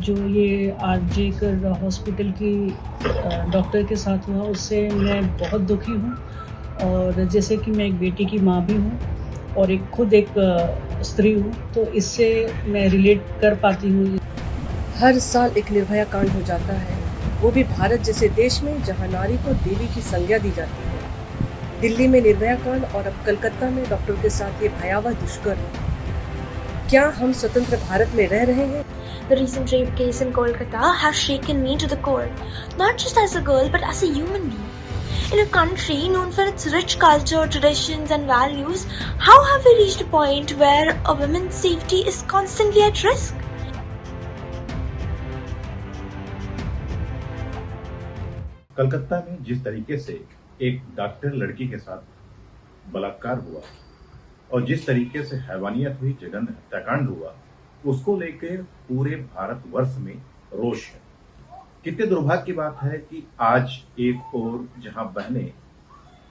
जो ये आरजे कर हॉस्पिटल की डॉक्टर के साथ हुआ उससे मैं बहुत दुखी हूँ। और जैसे कि मैं एक बेटी की माँ भी हूँ और खुद एक स्त्री हूँ, तो इससे मैं रिलेट कर पाती हूँ। हर साल एक निर्भया कांड हो जाता है, वो भी भारत जैसे देश में जहां नारी को देवी की संज्ञा दी जाती है। दिल्ली में निर्भया कांड और अब कलकत्ता में डॉक्टर के साथ ये भयावह दुष्कर्म। क्या हम स्वतंत्र भारत में रह रहे हैं? The recent rape case in Kolkata has shaken me to the core, not just as a girl but as a human being. In a country known for its rich culture, traditions and values, how have we reached a point where a woman's safety is constantly at risk? Calcutta में जिस तरीके से एक doctor लड़की के साथ बलात्कार हुआ और जिस तरीके से हैवानियत हुई, जघन्य हत्याकांड हुआ, उसको लेकर पूरे भारतवर्ष में रोष है। कितने दुर्भाग्य की बात है कि आज एक और जहां बहनें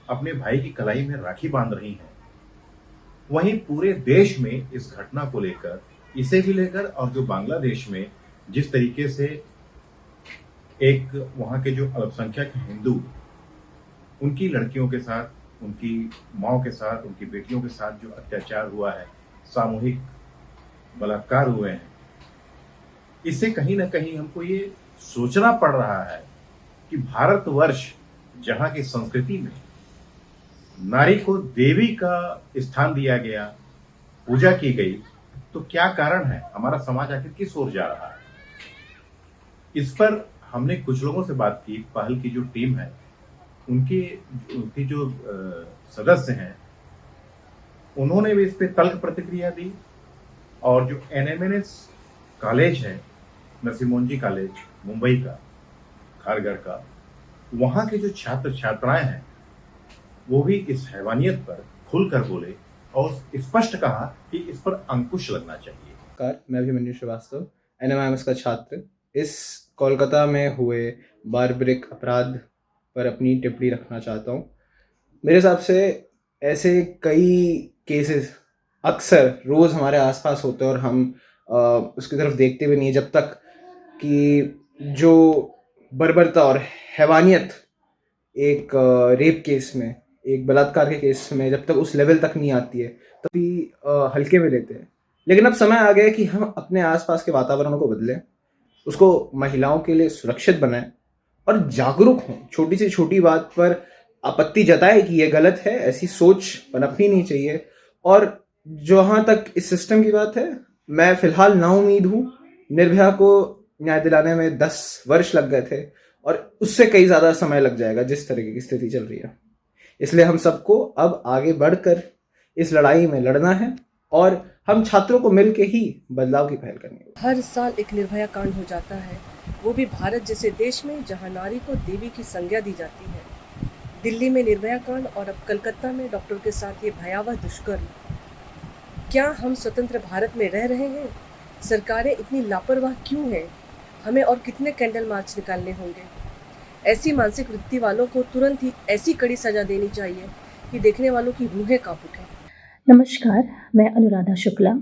अपने भाई की कलाई में राखी बांध रही हैं, वहीं पूरे देश में इस घटना को लेकर, इसे भी लेकर, और जो बांग्लादेश में जिस तरीके से एक वहां के जो अल्पसंख्यक हिंदू, उनकी लड़कियों के साथ, उनकी माओ के साथ, उनकी बेटियों के साथ जो अत्याचार हुआ है, सामूहिक बलात्कार हुए हैं, इससे कहीं ना कहीं हमको ये सोचना पड़ रहा है कि भारतवर्ष जहां की संस्कृति में नारी को देवी का स्थान दिया गया, पूजा की गई, तो क्या कारण है? हमारा समाज आखिर किस ओर जा रहा है? इस पर हमने कुछ लोगों से बात की। पहल की जो टीम है, उनकी जो सदस्य हैं, उन्होंने भी इस पे तल्ख प्रतिक्रिया दी। और जो एनएमएनएस कॉलेज है, नरसिम्होंजी कॉलेज मुंबई का, खारघर का, वहां के जो छात्र छात्राएं हैं, वो भी इस हैवानियत पर खुलकर बोले और स्पष्ट कहा कि इस पर अंकुश लगना चाहिए। मैं अभिमन्यु श्रीवास्तव, एनएमएमएस का छात्र, इस कोलकाता में हुए बार्बरिक अपराध पर अपनी टिप्पणी रखना चाहता हूँ। मेरे हिसाब से ऐसे कई केसेस अक्सर रोज़ हमारे आसपास होते हैं और हम उसकी तरफ देखते भी नहीं, जब तक कि जो बर्बरता और हैवानियत एक रेप केस में, एक बलात्कार के केस में जब तक उस लेवल तक नहीं आती है, तभी हल्के में लेते हैं। लेकिन अब समय आ गया कि हम अपने आसपास के वातावरण को बदलें, उसको महिलाओं के लिए सुरक्षित बनाएं और जागरूक हों। छोटी से छोटी बात पर आपत्ति जताएं कि ये गलत है, ऐसी सोच पनपनी नहीं चाहिए। और जहाँ तक इस सिस्टम की बात है, मैं फिलहाल नाउम्मीद हूँ। निर्भया को न्याय दिलाने में 10 वर्ष लग गए थे और उससे कई ज़्यादा समय लग जाएगा जिस तरीके की स्थिति चल रही है। इसलिए हम सबको अब आगे बढ़कर इस लड़ाई में लड़ना है और हम छात्रों को मिलकर ही बदलाव की पहल करनी है। हर साल एक निर्भया कांड हो जाता है, वो भी भारत जैसे देश में जहां नारी को देवी की संज्ञा दी जाती है। दिल्ली में निर्भया कांड और अब कलकत्ता में डॉक्टर के साथ ये भयावह दुष्कर्म। क्या हम स्वतंत्र भारत में रह रहे हैं? सरकारें इतनी लापरवाह क्यों हैं? हमें और कितने कैंडल मार्च निकालने होंगे? ऐसी मानसिक वृत्ति वालों को तुरंत ही ऐसी कड़ी सजा देनी चाहिए कि देखने वालों की रूहें कांप उठें। नमस्कार, मैं अनुराधा शुक्ला।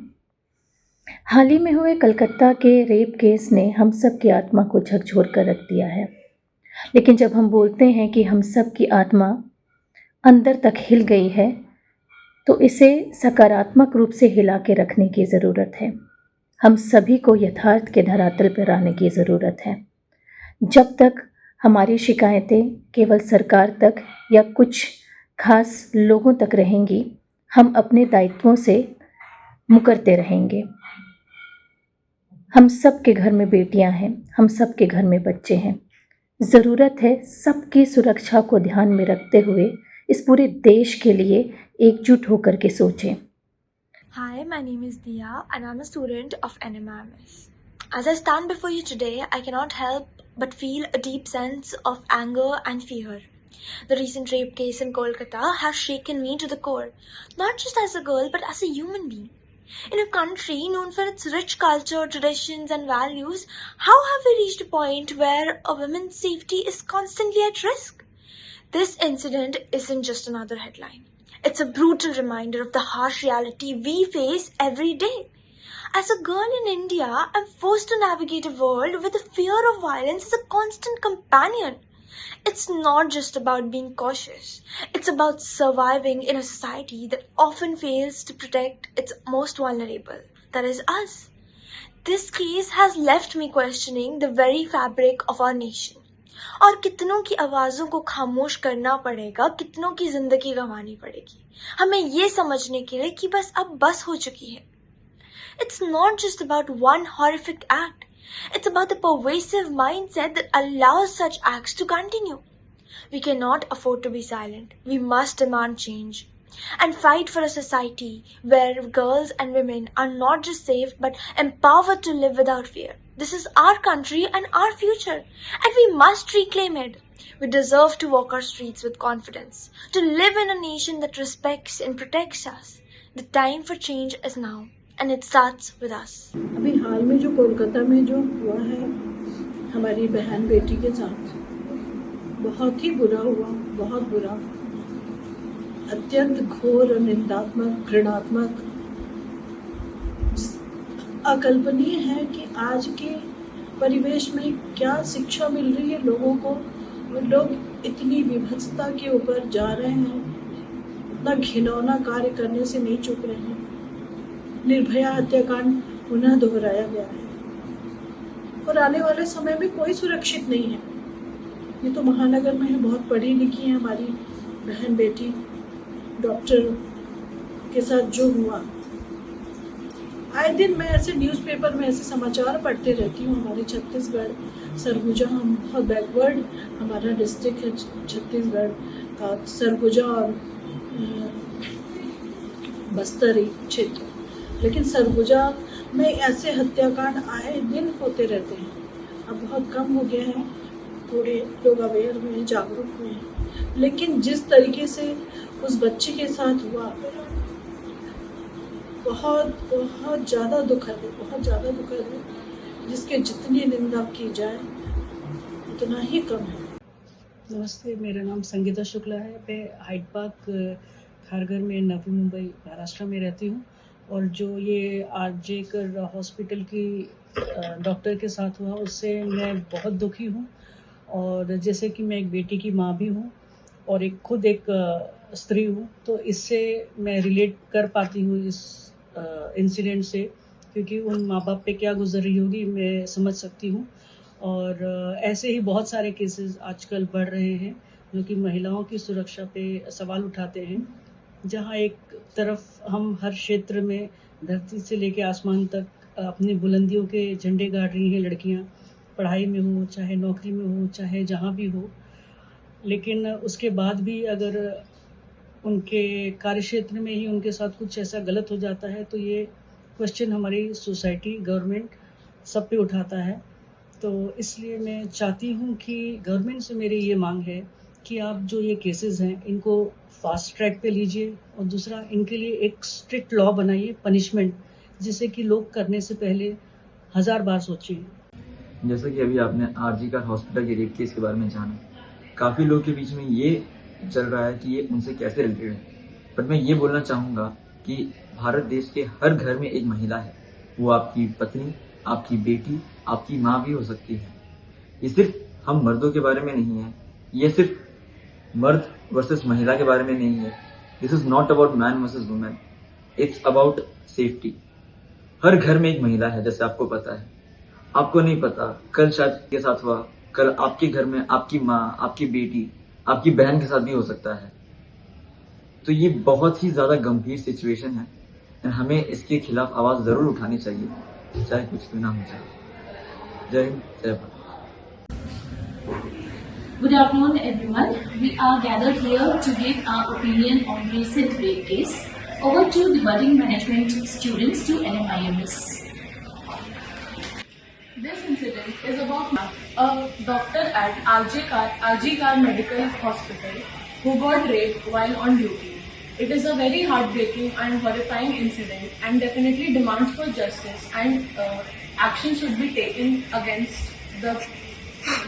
हाल ही में हुए कलकत्ता के रेप केस ने हम सब की आत्मा को झकझोर कर रख दिया है। लेकिन जब हम बोलते हैं कि हम सब की आत्मा अंदर तक हिल गई है, तो इसे सकारात्मक रूप से हिला के रखने की ज़रूरत है। हम सभी को यथार्थ के धरातल पर आने की ज़रूरत है। जब तक हमारी शिकायतें केवल सरकार तक या कुछ खास लोगों तक रहेंगी, हम अपने दायित्वों से मुकरते रहेंगे। हम सब के घर में बेटियां हैं, हम सब के घर में बच्चे हैं। ज़रूरत है सबकी सुरक्षा को ध्यान में रखते हुए इस पूरे देश के लिए एकजुट होकर के सोचें। Hi, my name is Dia and I'm a student of NMIMS. As I stand before you today, I cannot help but feel a deep sense of anger and fear. The recent rape case in Kolkata has shaken me to the core, not just as a girl but as a human being. In a country known for its rich culture, traditions and values, how have we reached a point where a woman's safety is constantly at risk? This incident isn't just another headline. It's a brutal reminder of the harsh reality we face every day. As a girl in India, I'm forced to navigate a world where the fear of violence is a constant companion. It's not just about being cautious. It's about surviving in a society that often fails to protect its most vulnerable, that is us. This case has left me questioning the very fabric of our nation. और कितनों की आवाज़ों को खामोश करना पड़ेगा, कितनों की ज़िंदगी गंवानी पड़ेगी हमें ये समझने के लिए कि बस हो चुकी है. It's not just about one horrific act. It's about the pervasive mindset that allows such acts to continue. We cannot afford to be silent. We must demand change and fight for a society where girls and women are not just safe but empowered to live without fear. This is our country and our future, and we must reclaim it. We deserve to walk our streets with confidence, to live in a nation that respects and protects us. The time for change is now, and it starts with us. अभी हाल में जो कोलकाता में जो हुआ है हमारी बहन बेटी के साथ, बहुत ही बुरा हुआ, बहुत बुरा, अत्यंत घोर और निंदात्मक, घृणात्मक, अकल्पनीय है कि आज के परिवेश में क्या शिक्षा मिल रही है लोगों को. लोग इतनी विभत्सता के ऊपर जा रहे हैं, इतना घिनौना कार्य करने से नहीं चूक रहे हैं. निर्भया हत्याकांड पुनः दोहराया गया है और आने वाले समय में कोई सुरक्षित नहीं है. ये तो महानगर में है, बहुत पढ़ी लिखी है हमारी बहन बेटी, डॉक्टर के साथ जो हुआ. आए दिन मैं ऐसे न्यूज़पेपर में ऐसे समाचार पढ़ते रहती हूँ. हमारे छत्तीसगढ़, सरगुजा, हम बहुत बैकवर्ड हमारा डिस्ट्रिक्ट है छत्तीसगढ़ का, सरगुजा और बस्तर क्षेत्र, लेकिन सरगुजा में ऐसे हत्याकांड आए दिन होते रहते हैं. अब बहुत कम हो गया है, थोड़े लोग अवेयर हुए हैं, जागरूक हुए हैं, लेकिन जिस तरीके से उस बच्ची के साथ हुआ बहुत बहुत ज़्यादा दुखद है, बहुत ज़्यादा दुखद है, जिसके जितनी निंदा की जाए उतना ही कम है. नमस्ते, मेरा नाम संगीता शुक्ला है. मैं हाइड पार्क खारघर में नवी मुंबई महाराष्ट्र में रहती हूँ. और जो ये आरजेकर हॉस्पिटल की डॉक्टर के साथ हुआ उससे मैं बहुत दुखी हूँ. और जैसे कि मैं एक बेटी की माँ भी हूँ और खुद एक स्त्री हूँ, तो इससे मैं रिलेट कर पाती हूँ इस इंसिडेंट से, क्योंकि उन माँ बाप पे क्या गुजर रही होगी मैं समझ सकती हूँ. और ऐसे ही बहुत सारे केसेस आजकल बढ़ रहे हैं जो कि महिलाओं की सुरक्षा पे सवाल उठाते हैं. जहाँ एक तरफ हम हर क्षेत्र में धरती से लेकर आसमान तक अपनी बुलंदियों के झंडे गाड़ रही हैं लड़कियाँ, पढ़ाई में हो, चाहे नौकरी में हो, चाहे जहाँ भी हो, लेकिन उसके बाद भी अगर उनके कार्यक्षेत्र में ही उनके साथ कुछ ऐसा गलत हो जाता है तो ये क्वेश्चन हमारी सोसाइटी, गवर्नमेंट सब पे उठाता है. तो इसलिए मैं चाहती हूँ कि गवर्नमेंट से मेरी ये मांग है कि आप जो ये केसेस हैं इनको फास्ट ट्रैक पे लीजिए, और दूसरा इनके लिए एक स्ट्रिक्ट लॉ बनाइए, पनिशमेंट, जिससे कि लोग करने से पहले 1000 बार सोचें. जैसा कि अभी आपने आरजीकर हॉस्पिटल के रेप केस के बारे में जाना, काफ़ी लोगों के बीच में ये चल रहा है कि ये उनसे कैसे रिलेटेड है. पर मैं ये बोलना चाहूँगा कि भारत देश के हर घर में एक महिला है. वो आपकी पत्नी, आपकी बेटी, आपकी माँ भी हो सकती है. ये सिर्फ हम मर्दों के बारे में नहीं है, ये सिर्फ मर्द वर्सेस महिला के बारे में नहीं है. This is not about man versus women, it's about safety. हर घर में एक महिला है, जैसे आपको पता है. आपको नहीं पता कल शायद के साथ हुआ, कल आपके घर में आपकी माँ, आपकी बेटी, आपकी बहन के साथ भी हो सकता है. तो ये बहुत ही ज्यादा गंभीर सिचुएशन है और हमें इसके खिलाफ आवाज जरूर उठानी चाहिए, चाहे कुछ भी ना हो जाए. जय हिंद, जय Bharat. Good afternoon, everyone. We are gathered here to give our opinion on recent rape case. Over to the budding management students to NMIMS. This incident is about a doctor at RG Medical Hospital who got raped while on duty. It is a very heartbreaking and horrifying incident and definitely demands for justice, and action should be taken against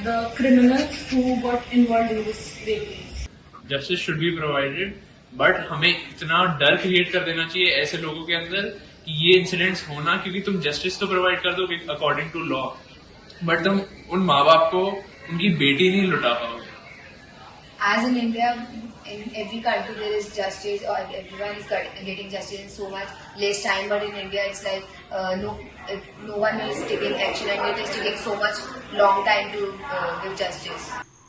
the criminals who got involved in this rape case. Justice should be provided, but हमें इतना डर create कर देना चाहिए ऐसे लोगों के अंदर ये इंसिडेंट्स होना, क्योंकि तुम जस्टिस तो प्रोवाइड कर दो अकॉर्डिंग टू लॉ, बट तुम उन माँ बाप को उनकी बेटी नहीं लुटा पाओगे। As in India, in every country there is justice, or everyone is getting justice in so much less time. But in India, it's like no one is taking action, and it is taking so much long time to give justice.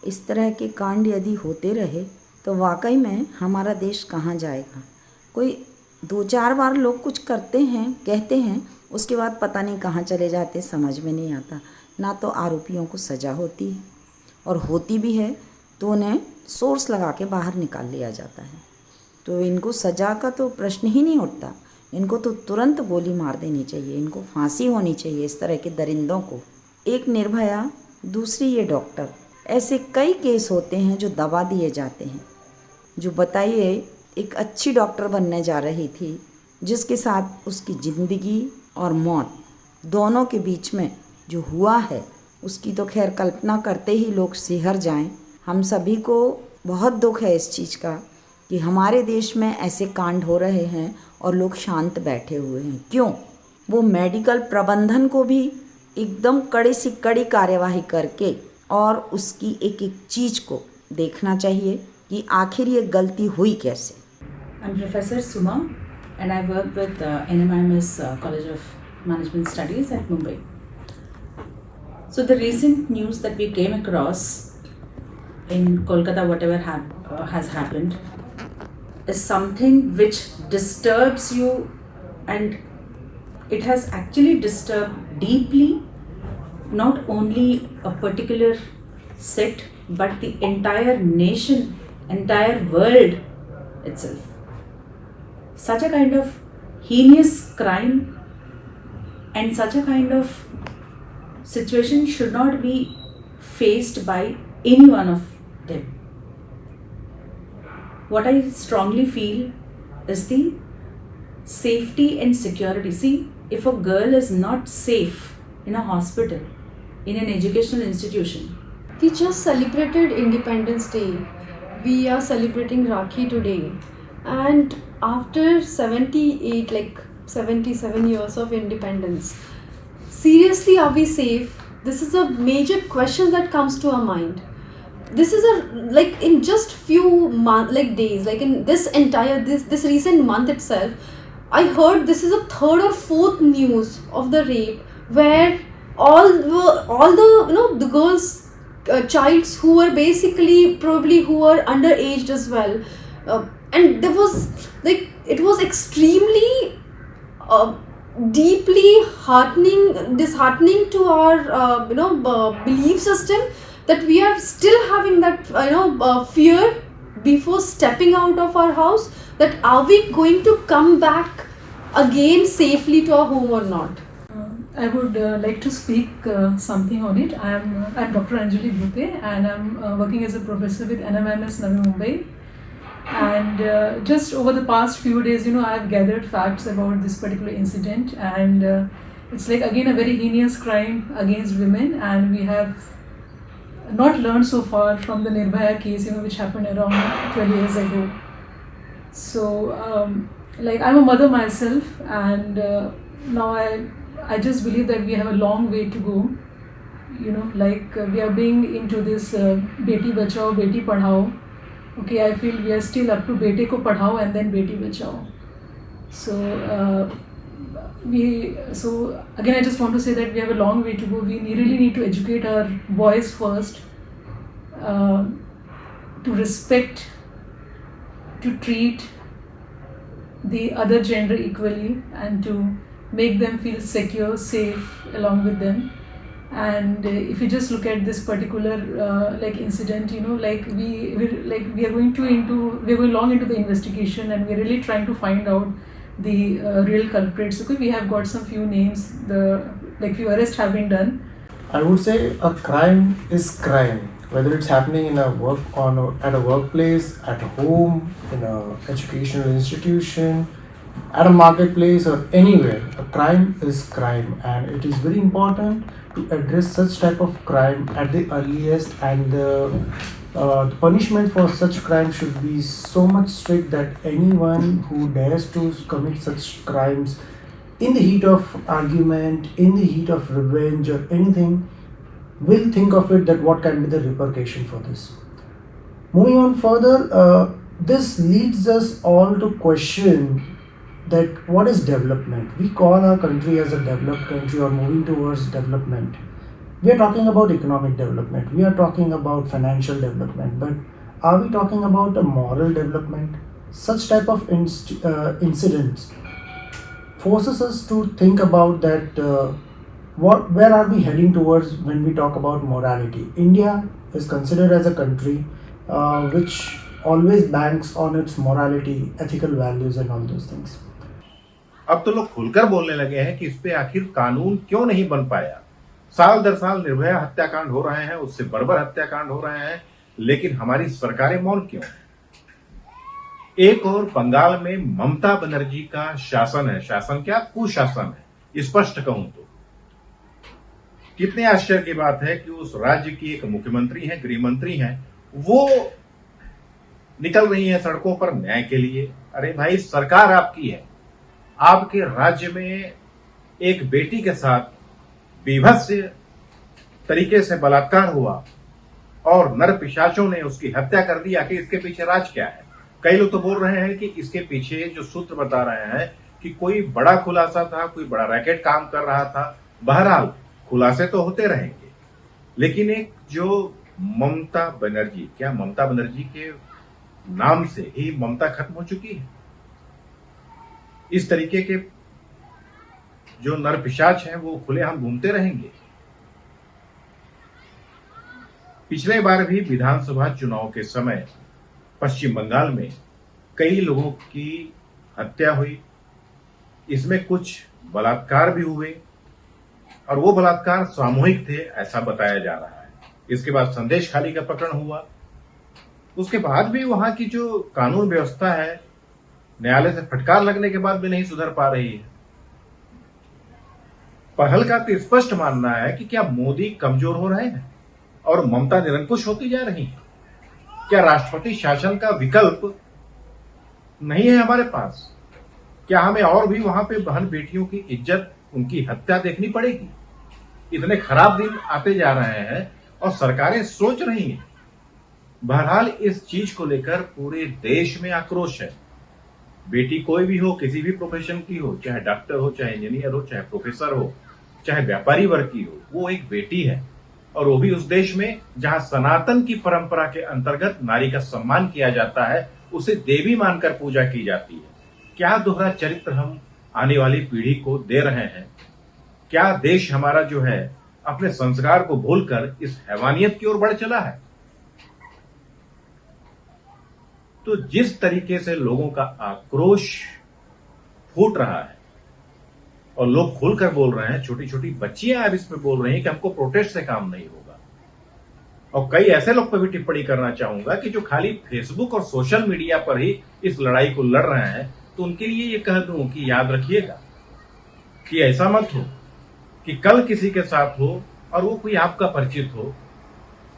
इस तरह के कांड यदि होते रहे तो वाकई में हमारा देश कहाँ जाएगा। कोई 2-4 बार लोग कुछ करते हैं, कहते हैं, उसके बाद पता नहीं कहाँ चले जाते, समझ में नहीं आता। ना तो आरोपियों को सज़ा होती है, और होती भी है तो उन्हें सोर्स लगा के बाहर निकाल लिया जाता है। तो इनको सज़ा का तो प्रश्न ही नहीं उठता। इनको तो तुरंत गोली मार देनी चाहिए, इनको फांसी होनी चाहिए इस तरह के दरिंदों को। एक निर्भया, दूसरी ये डॉक्टर, ऐसे कई केस होते हैं जो दबा दिए जाते हैं। जो बताइए, एक अच्छी डॉक्टर बनने जा रही थी, जिसके साथ उसकी ज़िंदगी और मौत दोनों के बीच में जो हुआ है, उसकी तो खैर कल्पना करते ही लोग सिहर जाएं। हम सभी को बहुत दुख है इस चीज़ का कि हमारे देश में ऐसे कांड हो रहे हैं और लोग शांत बैठे हुए हैं। क्यों? वो मेडिकल प्रबंधन को भी एकदम कड़ी से कड़ी कार्यवाही करके और उसकी एक एक चीज़ को देखना चाहिए कि आखिर ये गलती हुई कैसे। I'm Professor Suma and I work with NMIMS College of Management Studies at Mumbai. So the recent news that we came across in Kolkata, whatever has happened, is something which disturbs you, and it has actually disturbed deeply not only a particular set but the entire nation, entire world itself. Such a kind of heinous crime and such a kind of situation should not be faced by any one of them. What I strongly feel is the safety and security. See, if a girl is not safe in a hospital, in an educational institution. We just celebrated Independence Day. We are celebrating Rakhi today. And after 77 years of independence, seriously, are we safe? This is a major question that comes to our mind. This is in just few days, like in this entire this recent month itself, I heard this is a third or fourth news of the rape where all the the girls, childs who were basically probably who were underage as well, and there was it was extremely deeply disheartening to our belief system that we are still having that fear before stepping out of our house, that are we going to come back again safely to our home or not. I would like to speak something on it. I'm Dr. Anjali Bhute and I'm working as a professor with NMIMS Navi Mumbai. And just over the past few days, I've gathered facts about this particular incident, and it's again a very heinous crime against women, and we have not learned so far from the Nirbhaya case, which happened around 12 years ago. So, I'm a mother myself, and now I just believe that we have a long way to go. We are being into this Beti Bachao, Beti Padhao. Okay, I feel we are still up to Bete ko Padhao and then Beti Bachao. So, again, I just want to say that we have a long way to go. We really need to educate our boys first, to respect, to treat the other gender equally, and to make them feel secure, safe along with them. And if you just look at this particular incident, we are going long into the investigation, and we're really trying to find out the real culprits. Okay, we have got some few names, few arrests have been done. I would say a crime is crime, whether it's happening in at a workplace, at home, in an educational institution, at a marketplace, or anywhere. A crime is crime, and it is very important to address such type of crime at the earliest, and the punishment for such crime should be so much strict that anyone who dares to commit such crimes in the heat of argument, in the heat of revenge or anything, will think of it that what can be the repercussion for this. Moving on further, this leads us all to question that what is development. We call our country as a developed country or moving towards development. We are talking about economic development, we are talking about financial development, but are we talking about a moral development? Such type of incidents forces us to think about that where are we heading towards when we talk about morality. India is considered as a country which always banks on its morality, ethical values and all those things. अब तो लोग खुलकर बोलने लगे हैं कि इस पे आखिर कानून क्यों नहीं बन पाया। साल दर साल निर्भया हत्याकांड हो रहे हैं, उससे बर्बर हत्याकांड हो रहे हैं, लेकिन हमारी सरकारें मौन क्यों हैं? एक और बंगाल में ममता बनर्जी का शासन है, शासन क्या कुशासन है, स्पष्ट कहूं तो। कितने आश्चर्य की बात है कि उस राज्य की एक मुख्यमंत्री हैं, गृह मंत्री हैं, वो निकल रही हैं सड़कों पर न्याय के लिए। अरे भाई, सरकार आपकी है, आपके राज्य में एक बेटी के साथ बीभत्स तरीके से बलात्कार हुआ और नर पिशाचों ने उसकी हत्या कर दी। आखिर इसके पीछे राज क्या है? कई लोग तो बोल रहे हैं कि इसके पीछे जो सूत्र बता रहे हैं कि कोई बड़ा खुलासा था, कोई बड़ा रैकेट काम कर रहा था। बहरहाल खुलासे तो होते रहेंगे, लेकिन एक जो ममता बनर्जी, क्या ममता बनर्जी के नाम से ही ममता खत्म हो चुकी है? इस तरीके के जो नरपिशाच हैं वो खुलेआम घूमते रहेंगे। पिछले बार भी विधानसभा चुनाव के समय पश्चिम बंगाल में कई लोगों की हत्या हुई, इसमें कुछ बलात्कार भी हुए और वो बलात्कार सामूहिक थे ऐसा बताया जा रहा है। इसके बाद संदेश खाली का प्रकरण हुआ, उसके बाद भी वहां की जो कानून व्यवस्था है न्यायालय से फटकार लगने के बाद भी नहीं सुधर पा रही है। पहल का तो स्पष्ट मानना है कि क्या मोदी कमजोर हो रहे हैं और ममता निरंकुश होती जा रही है? क्या राष्ट्रपति शासन का विकल्प नहीं है हमारे पास? क्या हमें और भी वहां पे बहन बेटियों की इज्जत, उनकी हत्या देखनी पड़ेगी? इतने खराब दिन आते जा रहे हैं और सरकारें सोच रही हैं। बहरहाल इस चीज को लेकर पूरे देश में आक्रोश है। बेटी कोई भी हो, किसी भी प्रोफेशन की हो, चाहे डॉक्टर हो, चाहे इंजीनियर हो, चाहे प्रोफेसर हो, चाहे व्यापारी वर्ग की हो, वो एक बेटी है, और वो भी उस देश में जहां सनातन की परंपरा के अंतर्गत नारी का सम्मान किया जाता है, उसे देवी मानकर पूजा की जाती है। क्या दोहरा चरित्र हम आने वाली पीढ़ी को दे रहे हैं? क्या देश हमारा जो है अपने संस्कार को भूलकर इस हैवानियत की ओर बढ़ चला है? तो जिस तरीके से लोगों का आक्रोश फूट रहा है और लोग खुलकर बोल रहे हैं, छोटी छोटी बच्चियां अब इसमें बोल रही हैं कि हमको प्रोटेस्ट से काम नहीं होगा। और कई ऐसे लोग पर भी टिप्पणी करना चाहूंगा कि जो खाली फेसबुक और सोशल मीडिया पर ही इस लड़ाई को लड़ रहे हैं, तो उनके लिए ये कह दूं कि याद रखिएगा कि ऐसा मत हो कि कल किसी के साथ हो और वो कोई आपका परिचित हो,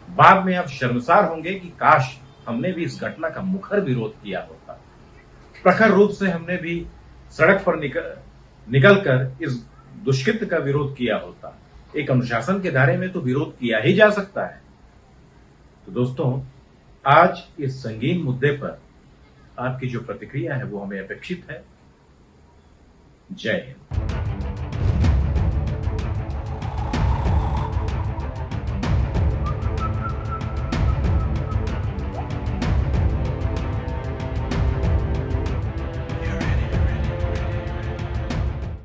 बाद में आप शर्मसार होंगे कि काश हमने भी इस घटना का मुखर विरोध किया होता, प्रखर रूप से हमने भी सड़क पर निकलकर इस दुष्कृत्य का विरोध किया होता। एक अनुशासन के दायरे में तो विरोध किया ही जा सकता है। तो दोस्तों, आज इस संगीन मुद्दे पर आपकी जो प्रतिक्रिया है वो हमें अपेक्षित है। जय हिंद।